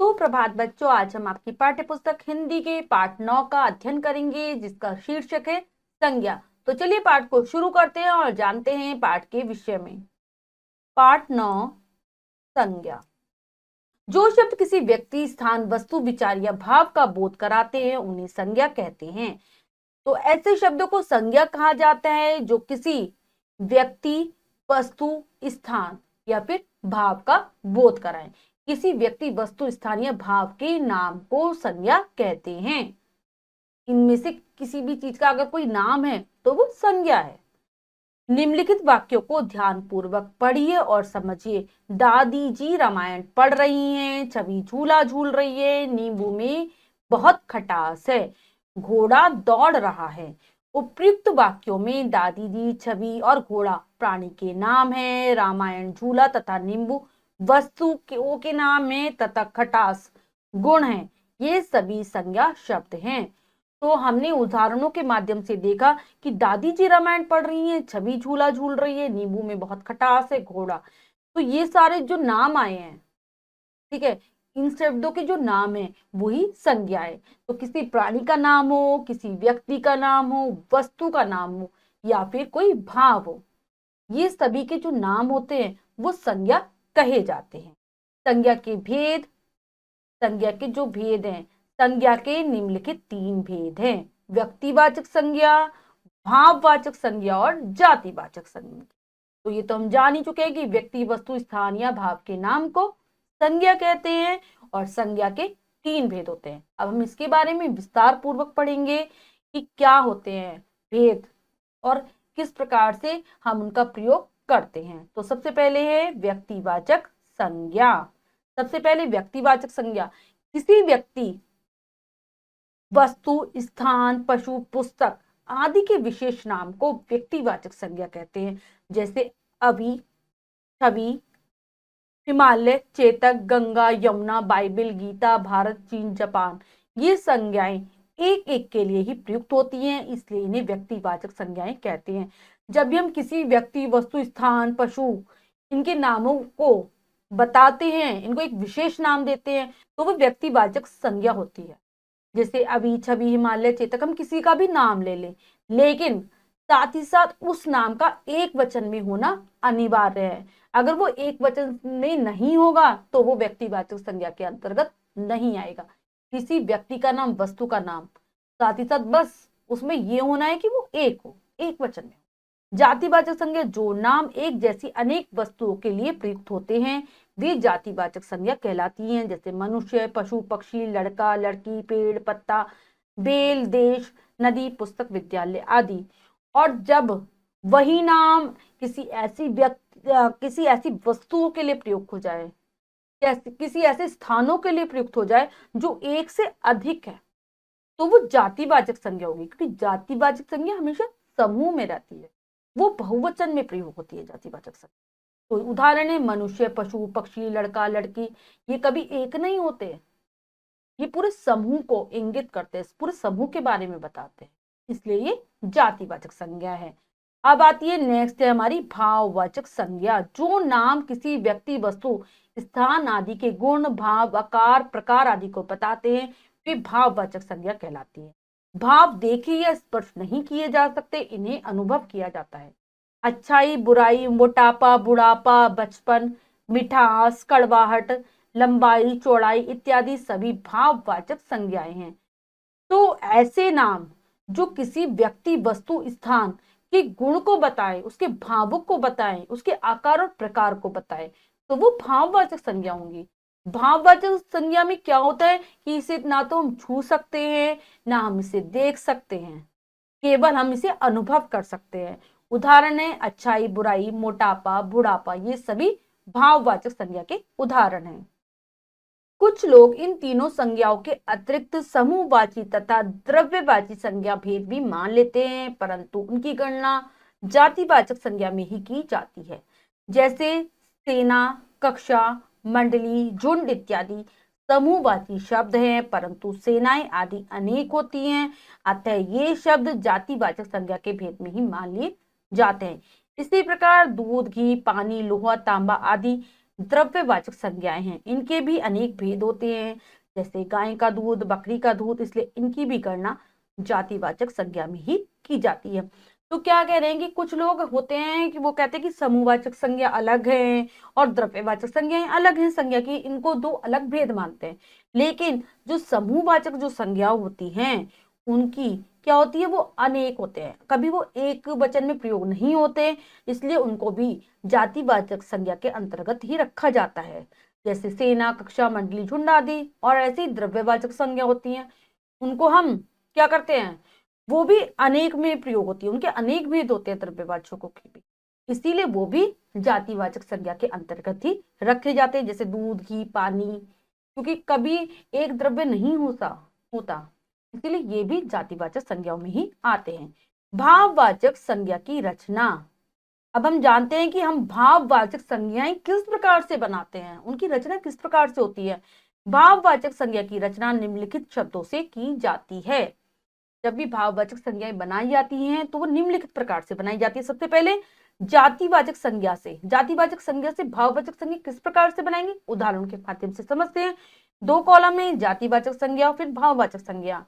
तो प्रभात बच्चों, आज हम आपकी पाठ्य पुस्तक हिंदी के पाठ 9 का अध्ययन करेंगे, जिसका शीर्षक है संज्ञा। तो चलिए पाठ को शुरू करते हैं और जानते हैं पाठ के विषय में। पाठ 9, संज्ञा। जो शब्द किसी व्यक्ति, स्थान, वस्तु, विचार या भाव का बोध कराते हैं उन्हें संज्ञा कहते हैं। तो ऐसे शब्दों को संज्ञा कहा जाता है जो किसी व्यक्ति, वस्तु, स्थान या फिर भाव का बोध कराएं। किसी व्यक्ति, वस्तु, स्थान या भाव के नाम को संज्ञा कहते हैं। इनमें से किसी भी चीज का अगर कोई नाम है तो वो संज्ञा है। निम्नलिखित वाक्यों को ध्यानपूर्वक पढ़िए और समझिए। दादी जी रामायण पढ़ रही हैं, छवि झूला झूल रही है, नींबू में बहुत खटास है, घोड़ा दौड़ रहा है। उपयुक्त वाक्यों में दादी जी, छवि और घोड़ा प्राणी के नाम है, रामायण झूला तथा नींबू वस्तु के नाम है तथा खटास गुण है। ये सभी संज्ञा शब्द हैं। तो हमने उदाहरणों के माध्यम से देखा कि दादी जी रामायण पढ़ रही हैं, छवि झूला झूल रही है, नींबू में बहुत खटास है, घोड़ा। तो ये सारे जो नाम आए हैं, ठीक है, इन शब्दों के जो नाम है वही संज्ञा है। तो किसी प्राणी का नाम हो, किसी व्यक्ति का नाम हो, वस्तु का नाम हो या फिर कोई भाव हो, ये सभी के जो नाम होते हैं वो संज्ञा कहे जाते हैं। संज्ञा के भेद। संज्ञा के जो भेद हैं, संज्ञा के निम्नलिखित 3 भेद हैं: व्यक्तिवाचक संज्ञा, भाववाचक संज्ञा और जातिवाचक संज्ञा। तो ये तो हम जान ही चुके हैं कि व्यक्ति, वस्तु, स्थान या भाव के नाम को संज्ञा कहते हैं और संज्ञा के 3 भेद होते हैं। अब हम इसके बारे में विस्तार पूर्वक पढ़ेंगे कि क्या होते हैं भेद और किस प्रकार से हम उनका प्रयोग करते हैं। तो सबसे पहले है व्यक्तिवाचक संज्ञा। सबसे पहले व्यक्तिवाचक संज्ञा। किसी व्यक्ति, वस्तु, स्थान, पशु, पुस्तक आदि के विशेष नाम को व्यक्तिवाचक संज्ञा कहते हैं। जैसे अभी, छवि, हिमालय, चेतक, गंगा, यमुना, बाइबिल, गीता, भारत, चीन, जापान। ये संज्ञाएं एक एक के लिए ही प्रयुक्त होती हैं, इसलिए इन्हें व्यक्तिवाचक संज्ञाएं कहते हैं। जब भी हम किसी व्यक्ति, वस्तु, स्थान, पशु इनके नामों को बताते हैं, इनको एक विशेष नाम देते हैं, तो वो व्यक्तिवाचक संज्ञा होती है। जैसे अभी, छवि, हिमालय, चेतक, हम किसी का भी नाम ले लें, लेकिन साथ ही साथ उस नाम का एक वचन में होना अनिवार्य है। अगर वो एक वचन में नहीं होगा तो वो व्यक्तिवाचक संज्ञा के अंतर्गत नहीं आएगा। किसी व्यक्ति का नाम, वस्तु का नाम, साथ ही साथ बस उसमें ये होना है कि वो एक हो, एक वचन में। जातिवाचक संज्ञा। जो नाम एक जैसी अनेक वस्तुओं के लिए प्रयुक्त होते हैं वे जातिवाचक संज्ञा कहलाती हैं। जैसे मनुष्य, पशु, पक्षी, लड़का, लड़की, पेड़, पत्ता, बेल, देश, नदी, पुस्तक, विद्यालय आदि। और जब वही नाम किसी ऐसी वस्तुओं के लिए प्रयुक्त हो जाए, किसी ऐसे स्थानों के लिए प्रयुक्त हो जाए जो एक से अधिक है, तो वो जातिवाचक संज्ञा होगी। क्योंकि जातिवाचक संज्ञा हमेशा समूह में रहती है, वो बहुवचन में प्रयोग होती है जातिवाचक संज्ञा। तो उदाहरण है मनुष्य, पशु, पक्षी, लड़का, लड़की। ये कभी एक नहीं होते, ये पूरे समूह को इंगित करते हैं, पूरे समूह के बारे में बताते हैं, इसलिए ये जातिवाचक संज्ञा है। अब आती है नेक्स्ट है हमारी भाववाचक संज्ञा। जो नाम किसी व्यक्ति, वस्तु, स्थान आदि के गुण, भाव, आकार, प्रकार आदि को बताते हैं वे भाववाचक संज्ञा कहलाती है। भाव देखे या स्पर्श नहीं किए जा सकते, इन्हें अनुभव किया जाता है। अच्छाई, बुराई, मोटापा, बुढ़ापा, बचपन, मिठास, कड़वाहट, लंबाई, चौड़ाई इत्यादि सभी भाववाचक संज्ञाएं हैं। तो ऐसे नाम जो किसी व्यक्ति, वस्तु, स्थान के गुण को बताए, उसके भावों को बताए, उसके आकार और प्रकार को बताए, तो वो भाववाचक संज्ञा होंगी। भाववाचक संज्ञा में क्या होता है कि इसे ना तो हम छू सकते हैं, ना हम इसे देख सकते हैं, केवल हम इसे अनुभव कर सकते हैं। उदाहरण है अच्छाई, बुराई, मोटापा, बुढ़ापा, ये सभी भाववाचक संज्ञा के उदाहरण हैं। कुछ लोग इन तीनों संज्ञाओं के अतिरिक्त समूहवाची तथा द्रव्यवाची संज्ञा भेद भी मान लेते हैं, परंतु उनकी गणना जातिवाचक संज्ञा में ही की जाती है। जैसे सेना, कक्षा, मंडली, झुंड इत्यादि समूहवाची शब्द हैं, परंतु सेनाएं आदि अनेक होती हैं, अतः ये शब्द जातिवाचक संज्ञा के भेद में ही मान लिए जाते हैं। इसी प्रकार दूध, घी, पानी, लोहा, तांबा आदि द्रव्यवाचक संज्ञाएं हैं। इनके भी अनेक भेद होते हैं, जैसे गाय का दूध, बकरी का दूध, इसलिए इनकी भी गणना जातिवाचक संज्ञा में ही की जाती है। तो क्या कह रहे हैं कि कुछ लोग होते हैं कि वो कहते हैं कि समूहवाचक संज्ञा अलग है और द्रव्यवाचक संज्ञाएं अलग हैं संज्ञा की, इनको दो अलग भेद मानते हैं। लेकिन जो समूहवाचक जो संज्ञा होती हैं उनकी क्या होती है, वो अनेक होते हैं, कभी वो एक वचन में प्रयोग नहीं होते, इसलिए उनको भी जातिवाचक संज्ञा के अंतर्गत ही रखा जाता है। जैसे सेना, कक्षा, मंडली, झुंड आदि। और ऐसी द्रव्यवाचक संज्ञा होती हैं, उनको हम क्या करते हैं, वो भी अनेक में प्रयोग होती है, उनके अनेक भेद होते हैं द्रव्यवाचकों के भी, इसीलिए वो भी जातिवाचक संज्ञा के अंतर्गत ही रखे जाते हैं। जैसे दूध, घी, पानी, क्योंकि कभी एक द्रव्य नहीं होता, इसीलिए ये भी जातिवाचक संज्ञाओं में ही आते हैं। भाववाचक संज्ञा की रचना। अब हम जानते हैं कि हम भाववाचक संज्ञाएं किस प्रकार से बनाते हैं, उनकी रचना किस प्रकार से होती है। भाववाचक संज्ञा की रचना निम्नलिखित शब्दों से की जाती है। जब भी भाववाचक संज्ञाएं बनाई जाती हैं तो वो निम्नलिखित प्रकार से बनाई जाती है। सबसे पहले जातिवाचक संज्ञा से। जातिवाचक संज्ञा से भाववाचक संज्ञा किस प्रकार से बनाएंगे, उदाहरण के माध्यम से समझते हैं। दो कॉलम में जातिवाचक संज्ञा फिर भाववाचक संज्ञा,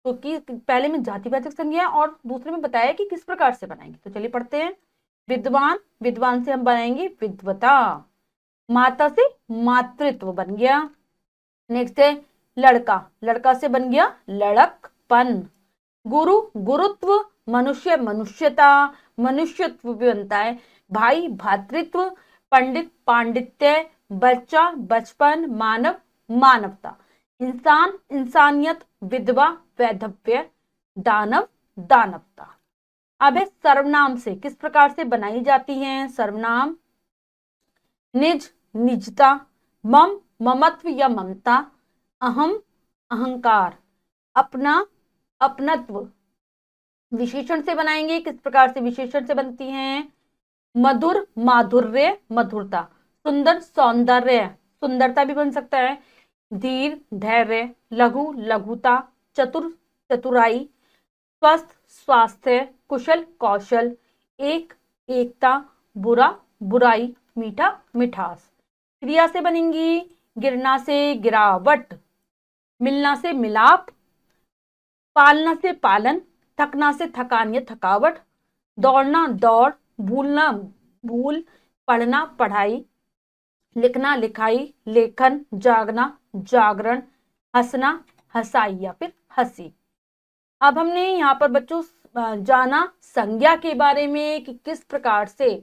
तो कि पहले में जातिवाचक संज्ञा और दूसरे में बताया कि किस प्रकार से बनाएंगे। तो चलिए पढ़ते हैं। विद्वान, विद्वान से हम बनाएंगे विद्वता। माता से मातृत्व बन गया। नेक्स्ट है लड़का, लड़का से बन गया लड़कपन। गुरु, गुरुत्व। मनुष्य, मनुष्यता, मनुष्यत्व भी बनता है। भाई, भातृत्व। पंडित, पांडित्य। बच्चा, बचपन। मानव, मानवता। इंसान, इंसानियत। विधवा, वैधव्य। दानव, दानवता। अब है सर्वनाम से किस प्रकार से बनाई जाती हैं। सर्वनाम, निज, निजता। मम, ममत्व या ममता। अहम, अहंकार। अपना, अपनत्व। विशेषण से बनाएंगे, किस प्रकार से विशेषण से बनती हैं। मधुर, माधुर्य, मधुरता। सुंदर, सौंदर्य, सुंदरता भी बन सकता है। धीर, धैर्य। लघु, लघुता। चतुर, चतुराई। स्वस्थ, स्वास्थ्य। कुशल, कौशल। एक, एकता। बुरा, बुराई। मीठा, मिठास। क्रिया से बनेंगी, गिरना से गिरावट। मिलना से मिलाप। पालना से पालन। थकना से थकान या थकावट। दौड़ना, दौड़। भूलना, भूल। पढ़ना, पढ़ाई। लिखना, लिखाई। लेखन, जागना, जागरण। हंसना, हंसाई या फिर हंसी। अब हमने यहाँ पर बच्चों जाना संज्ञा के बारे में कि किस प्रकार से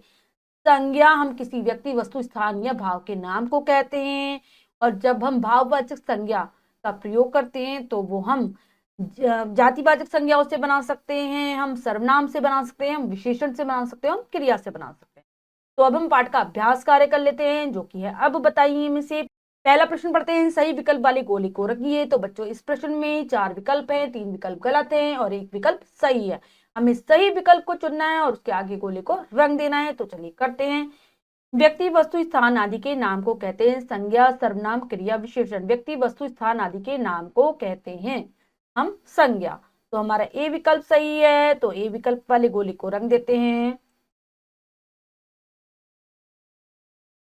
संज्ञा हम किसी व्यक्ति, वस्तु, स्थान या भाव के नाम को कहते हैं। और जब हम भाववाचक संज्ञा का प्रयोग करते हैं तो वो हम जातिवाचक संज्ञाओं से बना सकते हैं, हम सर्वनाम से बना सकते हैं, हम विशेषण से बना सकते हैं, हम क्रिया से बना सकते हैं। तो अब हम पाठ का अभ्यास कार्य कर लेते हैं, जो कि है अब बताइए में से। पहला प्रश्न पढ़ते हैं। सही विकल्प वाली गोली को रखिए। तो बच्चों इस प्रश्न में 4 विकल्प हैं, 3 विकल्प गलत हैं और 1 विकल्प सही है। हमें सही विकल्प को चुनना है और उसके आगे गोले को रंग देना है। तो चलिए करते हैं। व्यक्ति, वस्तु, स्थान आदि के नाम को कहते हैं संज्ञा, सर्वनाम, क्रिया, विशेषण। व्यक्ति, वस्तु, स्थान आदि के नाम को कहते हैं हम संज्ञा। तो हमारा ए विकल्प सही है, तो ए विकल्प वाले गोले को रंग देते हैं।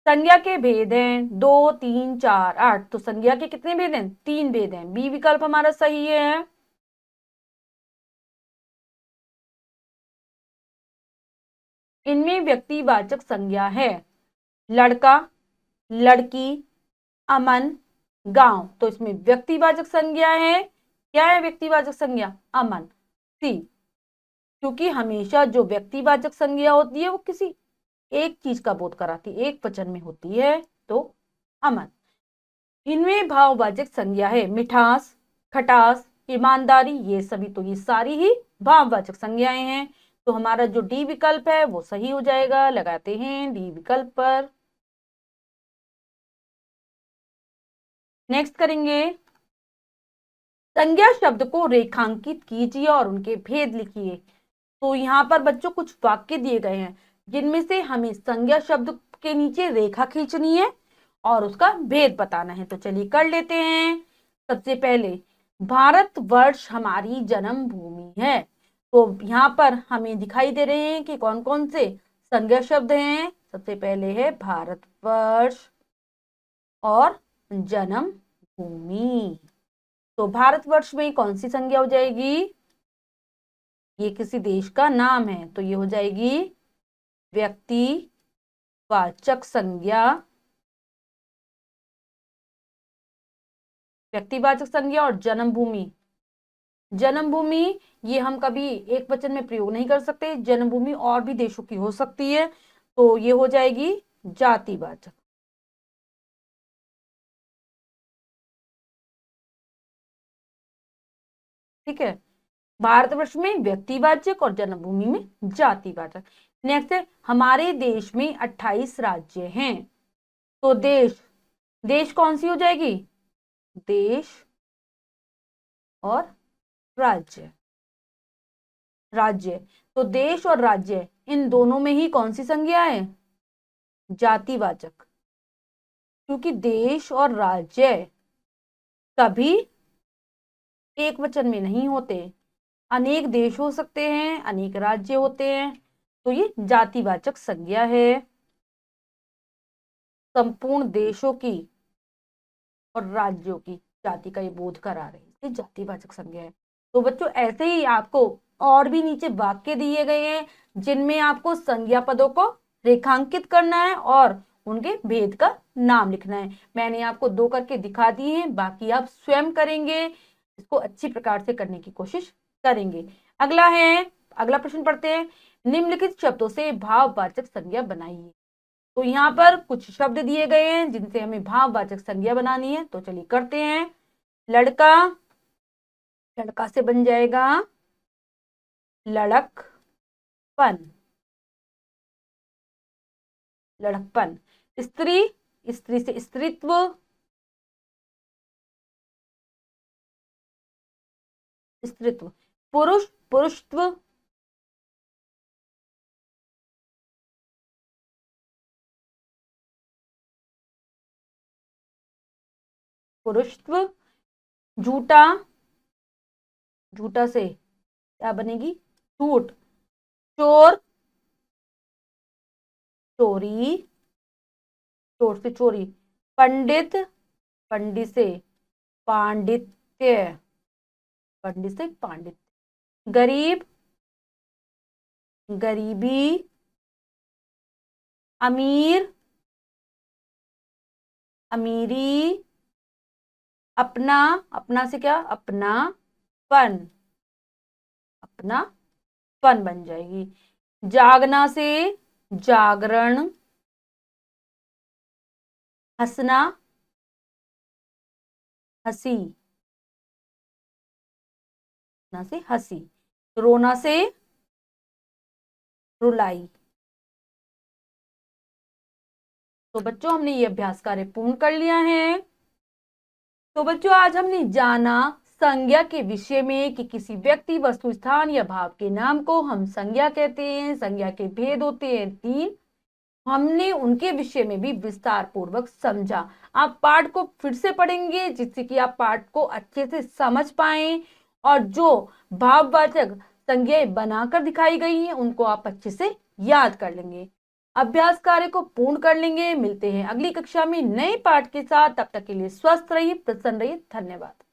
संज्ञा के भेद हैं 2, 3, 4, 8। तो संज्ञा के कितने भेद हैं, 3 भेद हैं। बी विकल्प हमारा सही है। इनमें व्यक्तिवाचक संज्ञा है लड़का, लड़की, अमन, गांव। तो इसमें व्यक्तिवाचक संज्ञा है, क्या है व्यक्तिवाचक संज्ञा, अमन। सी, क्योंकि हमेशा जो व्यक्तिवाचक संज्ञा होती है वो किसी एक चीज का बोध कराती है, एक वचन में होती है, तो अमन। इनमें भाववाचक संज्ञा है मिठास, खटास, ईमानदारी। ये सभी, तो ये सारी ही भाववाचक संज्ञाएं हैं। तो हमारा जो डी विकल्प है वो सही हो जाएगा। लगाते हैं डी विकल्प पर। नेक्स्ट करेंगे, संज्ञा शब्द को रेखांकित कीजिए और उनके भेद लिखिए। तो यहाँ पर बच्चों कुछ वाक्य दिए गए हैं जिनमें से हमें संज्ञा शब्द के नीचे रेखा खींचनी है और उसका भेद बताना है। तो चलिए कर लेते हैं। सबसे पहले, भारत वर्ष हमारी जन्मभूमि है। तो यहाँ पर हमें दिखाई दे रहे हैं कि कौन कौन से संज्ञा शब्द हैं। सबसे पहले है भारतवर्ष, और जन्म भूमि। तो भारतवर्ष में कौन सी संज्ञा हो जाएगी? ये किसी देश का नाम है तो ये हो जाएगी व्यक्तिवाचक संज्ञा। व्यक्तिवाचक संज्ञा और जन्मभूमि। जन्मभूमि ये हम कभी एक वचन में प्रयोग नहीं कर सकते, जन्मभूमि और भी देशों की हो सकती है, तो ये हो जाएगी जातिवाचक। ठीक है, भारतवर्ष में व्यक्तिवाचक और जन्मभूमि में जातिवाचक। नेक्स्ट है, हमारे देश में 28 राज्य हैं। तो देश, देश कौन सी हो जाएगी? देश और राज्य। राज्य, तो देश और राज्य इन दोनों में ही कौन सी संज्ञा है? जातिवाचक। क्योंकि देश और राज्य कभी एक वचन में नहीं होते, अनेक देश हो सकते हैं, अनेक राज्य होते हैं, तो ये जातिवाचक संज्ञा है। संपूर्ण देशों की और राज्यों की जाति का ये बोध करा रही है, ये जातिवाचक संज्ञा है। तो बच्चों ऐसे ही आपको और भी नीचे वाक्य दिए गए हैं जिनमें आपको संज्ञा पदों को रेखांकित करना है और उनके भेद का नाम लिखना है। मैंने आपको 2 करके दिखा दिए हैं, बाकी आप स्वयं करेंगे, इसको अच्छी प्रकार से करने की कोशिश करेंगे। अगला प्रश्न पढ़ते हैं, निम्नलिखित शब्दों से भाववाचक संज्ञा बनाइए। तो यहाँ पर कुछ शब्द दिए गए हैं जिनसे हमें भाववाचक संज्ञा बनानी है, तो चलिए करते हैं। लड़का, लड़का से बन जाएगा लड़कपन, लड़कपन। स्त्री, स्त्री से स्त्रीत्व, स्त्रीत्व। पुरुष, पुरुषत्व, पुरुषत्व। झूठा, झूठा से क्या बनेगी? झूठ। चोर, चोरी, चोर से चोरी। पंडित, पंडित से पांडित्य, पंडित से पांडित्य। गरीब, गरीबी। अमीर, अमीरी। अपना, अपना से क्या? अपनापन, अपनापन बन जाएगी। जागना से जागरण। हंसना, हंसी, हंसना से हंसी। रोना से रुलाई। तो बच्चों हमने ये अभ्यास कार्य पूर्ण कर लिया है। तो बच्चों आज हमने जाना संज्ञा के विषय में कि किसी व्यक्ति, वस्तु, स्थान या भाव के नाम को हम संज्ञा कहते हैं। संज्ञा के भेद होते हैं 3, हमने उनके विषय में भी विस्तार पूर्वक समझा। आप पाठ को फिर से पढ़ेंगे जिससे कि आप पाठ को अच्छे से समझ पाएं और जो भाववाचक संज्ञाएं बनाकर दिखाई गई हैं उनको आप अच्छे से याद कर लेंगे। अभ्यास कार्य को पूर्ण कर लेंगे। मिलते हैं अगली कक्षा में नए पाठ के साथ, तब तक के लिए स्वस्थ रहिए, प्रसन्न रहिए। धन्यवाद।